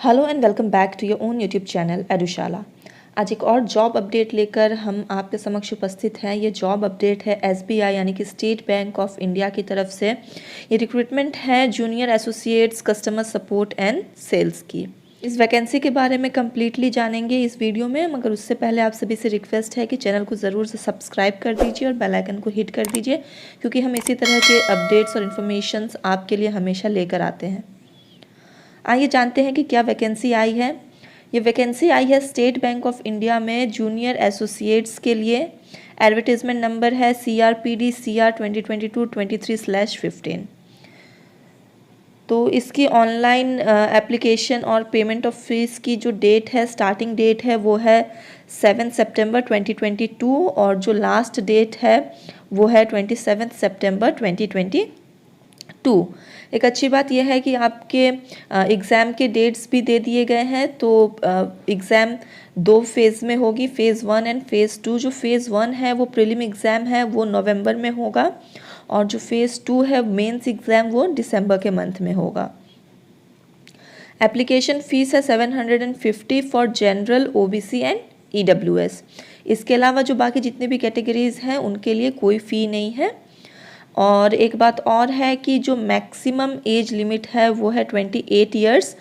Hello and welcome back to your own YouTube channel Edushala. आज एक और जॉब अपडेट लेकर हम आपके समक्ष उपस्थित हैं। ये जॉब अपडेट है एसबीआई यानी कि स्टेट बैंक ऑफ इंडिया की तरफ से। ये रिक्रूटमेंट है junior associates customer support and sales की। इस वैकेंसी के बारे में कम्प्लीटली जानेंगे इस वीडियो में, मगर उससे पहले आप सभी से रिक्वेस्ट है कि चैनल को ज़रूर से सब्सक्राइब कर दीजिए और बेल आइकन को हिट कर दीजिए, क्योंकि हम इसी तरह के अपडेट्स और इन्फॉर्मेशंस आपके लिए हमेशा लेकर आते हैं। आइए जानते हैं कि क्या वैकेंसी आई है। ये वैकेंसी आई है स्टेट बैंक ऑफ इंडिया में जूनियर एसोसिएट्स के लिए। एडवर्टीजमेंट नंबर है CRPD CR 2022-23/15। तो इसकी ऑनलाइन एप्लीकेशन और पेमेंट ऑफ फीस की जो डेट है, स्टार्टिंग डेट है वो है 7 सितंबर 2022 और जो लास्ट डेट है वो है 27 सितंबर 2022। एक अच्छी बात यह है कि आपके एग्ज़ाम के डेट्स भी दे दिए गए हैं। तो एग्ज़ाम 2 फेज़ में होगी, फ़ेज़ 1 एंड फ़ेज़ 2। जो फ़ेज़ 1 है वो प्रीलिम एग्ज़ाम है, वो नवंबर में होगा, और जो फ़ेज़ 2 है मेंस एग्ज़ाम वो दिसंबर के मंथ में होगा। एप्लीकेशन फ़ीस है 750 for general, OBC and EWS। इसके अलावा जो बाकी जितने भी कैटेगरीज़ हैं उनके लिए कोई फ़ी नहीं है। और एक बात और है कि जो मैक्सिमम एज लिमिट है वो है 28 ईयर्स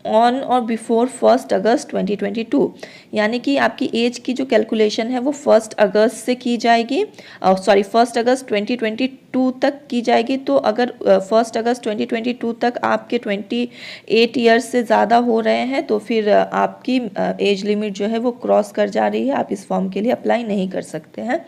ऑन और बिफोर 1 अगस्त 2022। यानी कि आपकी एज की जो कैलकुलेशन है वो 1 अगस्त से की जाएगी, 1 अगस्त 2022 तक की जाएगी। तो अगर 1 अगस्त 2022 तक आपके 28 ईयर्स से ज़्यादा हो रहे हैं तो फिर आपकी एज लिमिट जो है वो क्रॉस कर जा रही है, आप इस फॉर्म के लिए अप्लाई नहीं कर सकते हैं।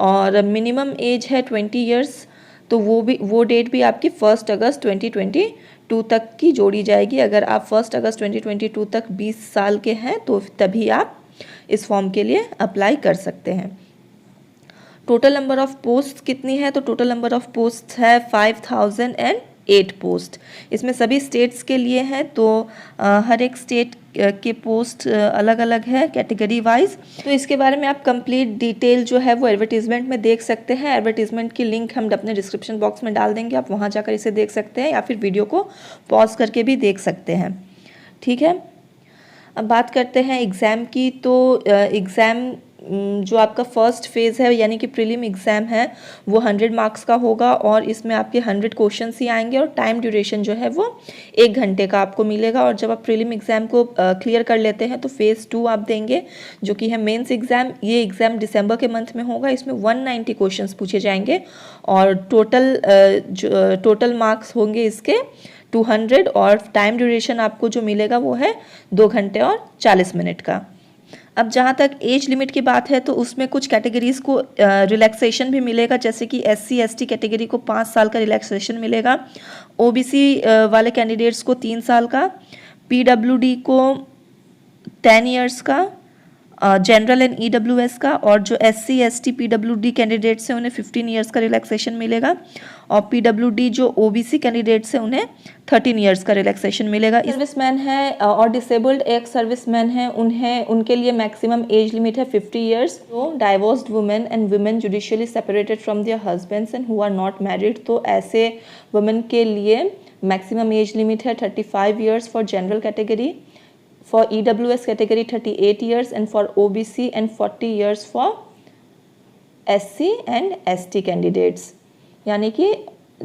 और मिनिमम एज है 20 ईयर्स, तो वो डेट भी आपकी 1 अगस्त 2022 तक की जोड़ी जाएगी। अगर आप 1 अगस्त 2022 तक 20 साल के हैं तो तभी आप इस फॉर्म के लिए अप्लाई कर सकते हैं। टोटल नंबर ऑफ पोस्ट कितनी है? तो टोटल नंबर ऑफ पोस्ट है 5008 पोस्ट। इसमें सभी स्टेट्स के लिए है, तो हर एक स्टेट के पोस्ट अलग अलग है कैटेगरी वाइज। तो इसके बारे में आप कंप्लीट डिटेल जो है वो एडवर्टीजमेंट में देख सकते हैं। एडवर्टीजमेंट की लिंक हम अपने डिस्क्रिप्शन बॉक्स में डाल देंगे, आप वहाँ जाकर इसे देख सकते हैं या फिर वीडियो को पॉज करके भी देख सकते हैं। ठीक है, अब बात करते हैं एग्ज़ाम की। तो एग्ज़ाम जो आपका फर्स्ट फेज़ है यानी कि प्रीलिम एग्ज़ाम है वो 100 मार्क्स का होगा, और इसमें आपके 100 क्वेश्चंस ही आएंगे, और टाइम ड्यूरेशन जो है वो 1 घंटे का आपको मिलेगा। और जब आप प्रीलिम एग्ज़ाम को क्लियर कर लेते हैं तो फ़ेज़ 2 आप देंगे, जो कि है मेंस एग्ज़ाम। ये एग्ज़ाम दिसंबर के मंथ में होगा। इसमें 190 क्वेश्चंस पूछे जाएंगे और टोटल मार्क्स होंगे इसके 200, और टाइम ड्यूरेशन आपको जो मिलेगा वो है 2 घंटे और 40 मिनट का। अब जहाँ तक एज लिमिट की बात है तो उसमें कुछ कैटेगरीज़ को रिलैक्सेशन भी मिलेगा, जैसे कि SC ST कैटेगरी को 5 साल का रिलैक्सेशन मिलेगा, OBC वाले कैंडिडेट्स को 3 साल का, PWD को 10 ईयर्स का, जनरल एंड EWS का, और जो SC ST PWD कैंडिडेट्स हैं उन्हें 15 ईयर्स का रिलैक्सेशन मिलेगा, और PWD जो OBC कैंडिडेट्स हैं उन्हें 13 ईयर्स का रिलैक्सेशन मिलेगा। सर्विसमैन है और डिसेबल्ड एक्स सर्विसमैन हैं, उनके लिए मैक्सिमम एज लिमिट है 50 ईयर्स। तो divorced women and women judicially separated from their husbands and who are not married, तो ऐसे वुमेन के लिए मैक्सिमम एज लिमिट है 35 years for general category, for EWS category 38 years, and for OBC and 40 years for SC and ST candidates। यानी कि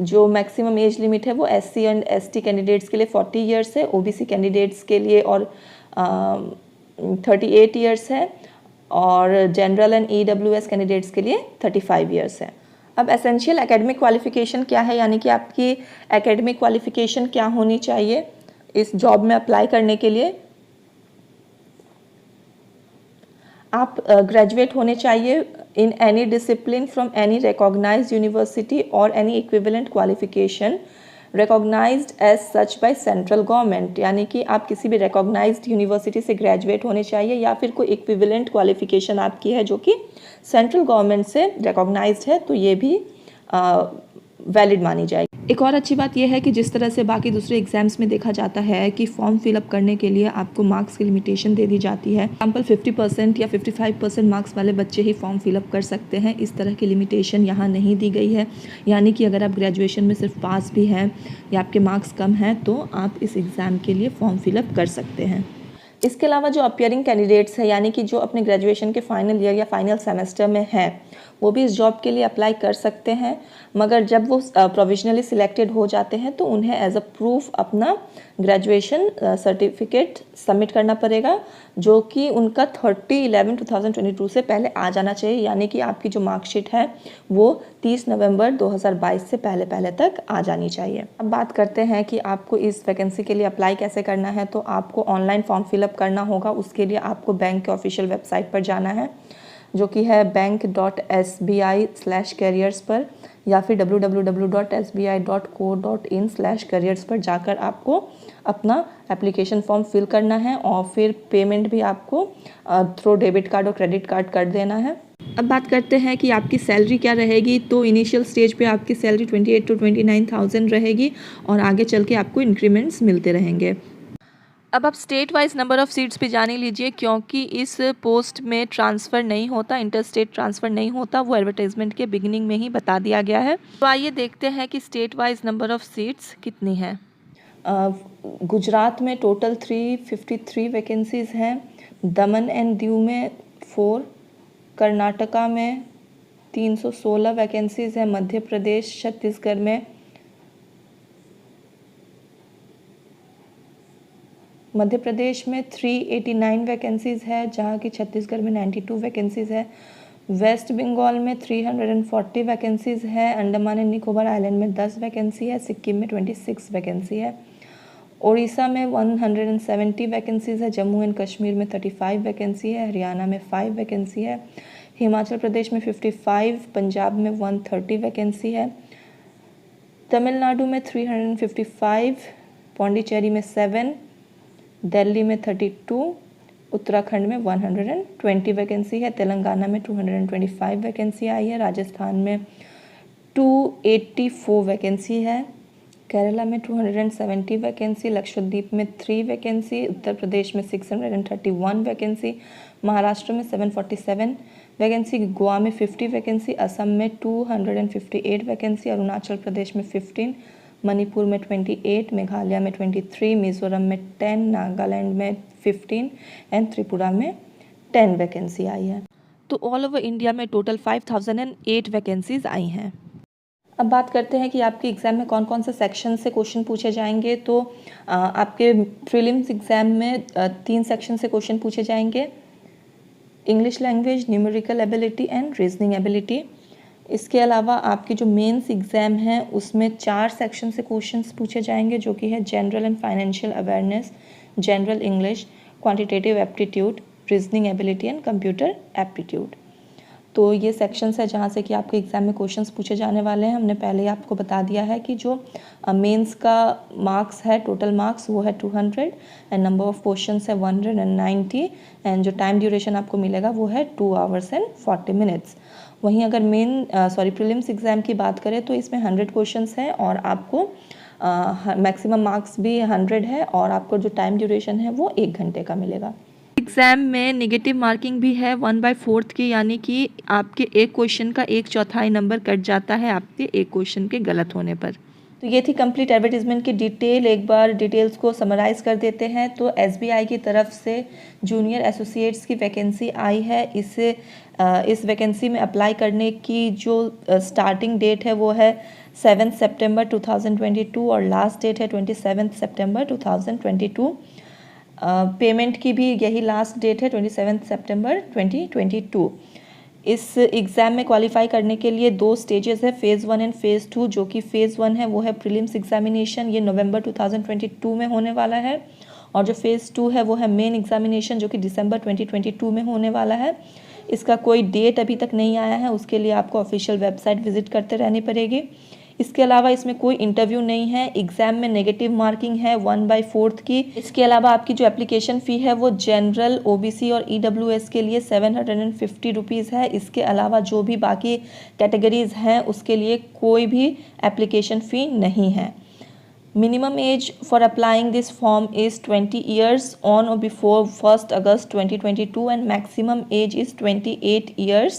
जो maximum age limit है वो SC एंड ST कैंडिडेट्स के लिए 40 ईयर्स है, OBC कैंडिडेट्स के लिए और 38 ईयर्स है, और जनरल एंड EWS कैंडिडेट्स के लिए 35 ईयर्स है। अब एसेंशियल एकेडमिक क्वालिफिकेशन क्या है, यानी कि आपकी एकेडमिक क्वालिफिकेशन क्या होनी चाहिए इस जॉब में अप्लाई करने के लिए। आप ग्रेजुएट होने चाहिए in any discipline from any recognised university और any equivalent qualification recognised as such by central government. यानी कि आप किसी भी रिकॉग्नाइज्ड यूनिवर्सिटी से ग्रेजुएट होने चाहिए, या फिर कोई इक्विवेलेंट क्वालिफिकेशन आपकी है जो कि सेंट्रल गवर्नमेंट से रिकॉग्नाइज्ड है, तो ये भी वैलिड मानी जाएगी। एक और अच्छी बात यह है कि जिस तरह से बाकी दूसरे एग्जाम्स में देखा जाता है कि फॉर्म फिलअप करने के लिए आपको मार्क्स की लिमिटेशन दे दी जाती है। एग्जाम्पल 50% या 55% मार्क्स वाले बच्चे ही फॉर्म फिलअप कर सकते हैं। इस तरह की लिमिटेशन यहाँ नहीं दी गई है, यानी कि अगर आप ग्रेजुएशन में सिर्फ पास भी हैं या आपके मार्क्स कम हैं तो आप इस एग्ज़ाम के लिए फॉर्म फिलअप कर सकते हैं। इसके अलावा जो अपियरिंग कैंडिडेट्स हैं, यानी कि जो अपने ग्रेजुएशन के फाइनल ईयर या फाइनल सेमेस्टर में हैं, वो भी इस जॉब के लिए अप्लाई कर सकते हैं, मगर जब वो प्रोविजनली सिलेक्टेड हो जाते हैं तो उन्हें एज अ प्रूफ अपना ग्रेजुएशन सर्टिफिकेट सबमिट करना पड़ेगा, जो कि उनका 30/11/2022 से पहले आ जाना चाहिए, यानी कि आपकी जो मार्कशीट है वो 30 नवंबर 2022 से पहले तक आ जानी चाहिए। अब बात करते हैं कि आपको इस वैकेंसी के लिए अप्लाई कैसे करना है। तो आपको ऑनलाइन फॉर्म फिलअप करना होगा। उसके लिए आपको बैंक के ऑफिशियल वेबसाइट पर जाना है, जो कि है bank.sbi/careers पर, या फिर www.sbi.co.in/careers पर जाकर आपको अपना एप्लीकेशन फॉर्म फिल करना है और फिर पेमेंट भी आपको थ्रू डेबिट कार्ड और क्रेडिट कार्ड कर देना है। अब बात करते हैं कि आपकी सैलरी क्या रहेगी। तो इनिशियल स्टेज पे आपकी सैलरी 28 to 29,000 रहेगी और आगे चल के आपको इंक्रीमेंट्स मिलते रहेंगे। अब आप state wise number of seats भी जान ही लीजिए, क्योंकि इस पोस्ट में ट्रांसफ़र नहीं होता, इंटर स्टेट ट्रांसफ़र नहीं होता, वो एडवर्टाइजमेंट के बिगिनिंग में ही बता दिया गया है। तो आइए देखते हैं कि state wise number of seats कितनी हैं। गुजरात में टोटल 353 वैकेंसीज़ हैं, दमन एंड दीव में 4, कर्नाटका में 316 वैकेंसीज़ हैं, मध्य प्रदेश छत्तीसगढ़ में मध्य प्रदेश में 389 वैकेंसीज़ है, जहाँ की छत्तीसगढ़ में 92 वैकेंसीज़ है। वेस्ट बंगाल में 340 वैकेंसीज़ है, अंडमान एंड निकोबार आइलैंड में 10 वैकेंसी है, सिक्किम में 26 वैकेंसी है। उड़ीसा में 170 वैकेंसीज़ है, जम्मू एंड कश्मीर में 35 वैकेंसी है, हरियाणा में 5 वैकेंसी है, हिमाचल प्रदेश में 55, पंजाब में 130 वैकेंसी है, तमिलनाडु में 355, पौंडीचेरी में 7, दिल्ली में 32, उत्तराखंड में 120 वैकेंसी है, तेलंगाना में 225 वैकेंसी आई है, राजस्थान में 284 वैकेंसी है, केरला में 270 वैकेंसी, लक्षद्वीप में 3 वैकेंसी, उत्तर प्रदेश में 631 वैकेंसी, महाराष्ट्र में 747 वैकेंसी, गोवा में 50 वैकेंसी, असम में 258 वैकेंसी, अरुणाचल प्रदेश में 15, मणिपुर में 28, मेघालय में 23, मिजोरम में 10, नागालैंड में 15 एंड त्रिपुरा में 10 वैकेंसी आई है। तो ऑल ओवर इंडिया में टोटल 5008 वैकेंसीज आई हैं। अब बात करते हैं कि आपके एग्ज़ाम में कौन कौन से सेक्शन से क्वेश्चन पूछे जाएंगे। तो आपके प्रीलिम्स एग्ज़ाम में 3 सेक्शन से क्वेश्चन पूछे जाएंगे, English language, numerical ability and reasoning ability. इसके अलावा आपकी जो मेंस एग्ज़ाम है उसमें 4 सेक्शन से क्वेश्चंस पूछे जाएंगे, जो कि है general and financial awareness, general English, quantitative aptitude, reasoning ability and computer aptitude. तो ये सेक्शंस है जहाँ से कि आपके एग्ज़ाम में क्वेश्चंस पूछे जाने वाले हैं। हमने पहले ही आपको बता दिया है कि जो मेंस का मार्क्स है, टोटल मार्क्स वो है 200 एंड नंबर ऑफ़ क्वेश्चंस है 190 एंड जो टाइम ड्यूरेशन आपको मिलेगा वो है 2 hours and 40 minutes। वहीं अगर प्रीलिम्स एग्ज़ाम की बात करें तो इसमें 100 क्वेश्चंस हैं और आपको मैक्सिमम मार्क्स भी 100 है और आपको जो टाइम ड्यूरेशन है वो 1 घंटे का मिलेगा। एग्ज़ाम में नेगेटिव मार्किंग भी है 1/4 की, यानी कि आपके एक क्वेश्चन का 1/4 नंबर कट जाता है आपके एक क्वेश्चन के गलत होने पर। तो ये थी कंप्लीट एडवर्टीजमेंट की डिटेल। एक बार डिटेल्स को समराइज़ कर देते हैं। तो एसबीआई की तरफ से जूनियर एसोसिएट्स की वैकेंसी आई है। इस वैकेंसी में अप्लाई करने की जो स्टार्टिंग डेट है वो है 7 सितंबर 2022 और लास्ट डेट है 27 सितंबर 2022। पेमेंट की भी यही लास्ट डेट है 27 सितंबर 2022। इस एग्ज़ाम में क्वालिफाई करने के लिए 2 स्टेजेस है, फ़ेज़ 1 एंड फ़ेज़ 2। जो कि फ़ेज़ 1 है वो है प्रीलिम्स एग्जामिनेशन, ये नवंबर 2022 में होने वाला है, और जो फ़ेज़ 2 है वो है मेन एग्जामिनेशन, जो कि दिसंबर 2022 में होने वाला है। इसका कोई डेट अभी तक नहीं आया है, उसके लिए आपको ऑफिशियल वेबसाइट विजिट करते रहनी पड़ेगी। इसके अलावा इसमें कोई इंटरव्यू नहीं है। एग्ज़ाम में नेगेटिव मार्किंग है 1/4 की। इसके अलावा आपकी जो एप्लीकेशन फ़ी है वो जनरल, ओबीसी और ईडब्ल्यूएस के लिए 750 रुपीज़ है। इसके अलावा जो भी बाकी कैटेगरीज़ हैं उसके लिए कोई भी एप्लीकेशन फ़ी नहीं है। Minimum age for applying this form is 20 years on or before 1st August 2022 and maximum age is 28 years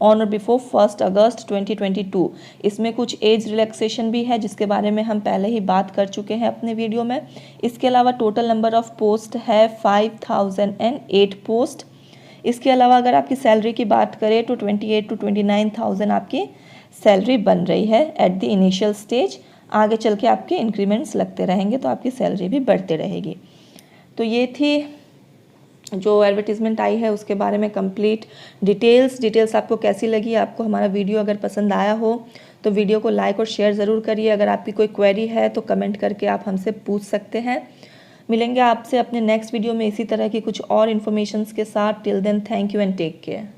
on or before 1st August 2022। इसमें कुछ एज रिलैक्सेशन भी है जिसके बारे में हम पहले ही बात कर चुके हैं अपने वीडियो में। इसके अलावा टोटल नंबर ऑफ पोस्ट है 5008 पोस्ट। इसके अलावा अगर आपकी सैलरी की बात करें तो 28 to 29,000 आपकी सैलरी बन रही है एट द इनिशियल स्टेज। आगे चल के आपके इंक्रीमेंट्स लगते रहेंगे तो आपकी सैलरी भी बढ़ते रहेगी। तो ये थी जो एडवर्टीज़मेंट आई है उसके बारे में कंप्लीट डिटेल्स आपको कैसी लगी। आपको हमारा वीडियो अगर पसंद आया हो तो वीडियो को लाइक और शेयर ज़रूर करिए। अगर आपकी कोई क्वेरी है तो कमेंट करके आप हमसे पूछ सकते हैं। मिलेंगे आपसे अपने नेक्स्ट वीडियो में इसी तरह की कुछ और इन्फॉर्मेशंस के साथ। Till then thank you and take care.